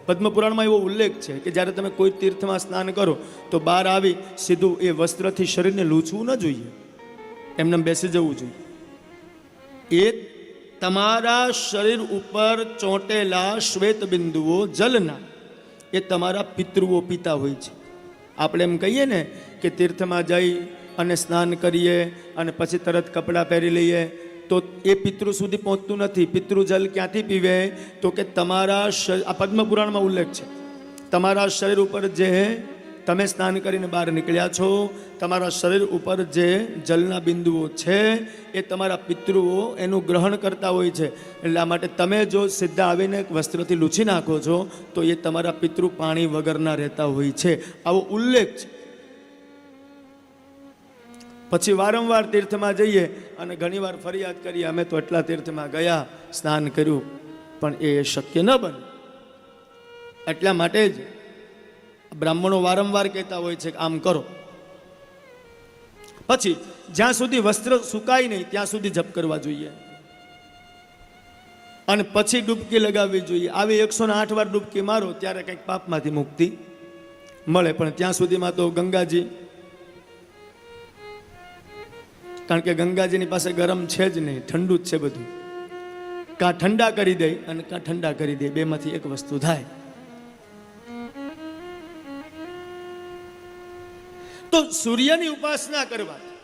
પદ્મપુરાણમાં એવો ઉલ્લેખ છે કે જ્યારે તમે કોઈ તીર્થમાં સ્નાન કરો તો બહાર આવી સીધું એ વસ્ત્રથી શરીરને લૂછવું ન જોઈએ, એમને બેસી જવું જોઈએ. એ તમારા શરીર ઉપર ચોંટેલા શ્વેત બિંદુઓ જલના એ તમારા પિતૃઓ પીતા હોય છે. આપણે એમ કહીએ ને કે તીર્થમાં જઈ અને સ્નાન કરીએ અને પછી તરત કપડાં પહેરી લઈએ તો એ પિતૃ સુધી પહોંચતું નથી. પિતૃ જલ ક્યાંથી પીવે? તો કે તમારા આ પદ્મપુરાણમાં ઉલ્લેખ છે, તમારા શરીર ઉપર જે તમે સ્નાન કરીને બહાર નીકળ્યા છો, તમારા શરીર ઉપર જે જલના બિંદુઓ છે એ તમારા પિતૃઓ એનું ગ્રહણ કરતા હોય છે. એટલા માટે તમે જો સીધા આવીને વસ્ત્રથી લૂછી નાખો છો તો એ તમારા પિતૃ પાણી વગરના રહેતા હોય છે. આવો ઉલ્લેખ છે. પછી વારંવાર તીર્થમાં જઈએ અને ઘણીવાર ફરિયાદ કરીએ, અમે તો એટલા તીર્થમાં ગયા, સ્નાન કર્યું, પણ એ શક્ય ન બને. એટલા માટે જ બ્રાહ્મણો વારંવાર કહેતા હોય છે કે આમ કરો. પછી જ્યાં સુધી વસ્ત્ર સુકાય નહીં ત્યાં સુધી જપ કરવા જોઈએ અને પછી ડૂબકી લગાવવી જોઈએ. આવી 108 વાર ડૂબકી મારો ત્યારે કંઈક પાપમાંથી મુક્તિ મળે. પણ ત્યાં સુધીમાં તો ગંગાજી, કારણ કે ગંગાજીની પાસે ગરમ છે જ નહીં, ઠંડુ જ છે બધું. કાં ઠંડા કરી દે અને કાં ઠંડા કરી દે, બેમાંથી એક વસ્તુ થાય. તો સૂર્યની ઉપાસના કરવાથી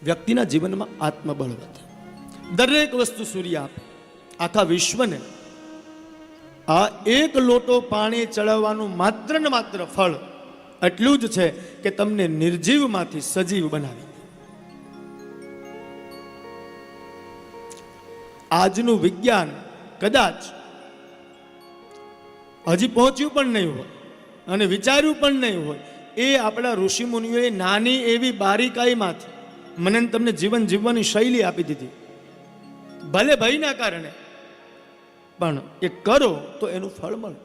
વ્યક્તિના જીવનમાં આત્મબળ વધે. દરેક વસ્તુ સૂર્ય આપે. આખા વિશ્વને આ એક લોટો પાણી ચડાવવાનું માત્ર ને માત્ર ફળ એટલું જ છે કે તમને નિર્જીવમાંથી સજીવ બનાવી. આજનું વિજ્ઞાન કદાચ હજી પહોંચ્યું પણ નહીં હોય અને વિચાર્યું પણ નહીં હોય, એ આપણા ઋષિમુનિઓએ નાની એવી બારીકાઈમાંથી મને તમને જીવન જીવવાની શૈલી આપી દીધી. ભલે ભયના કારણે, પણ એ કરો તો એનું ફળ મળે.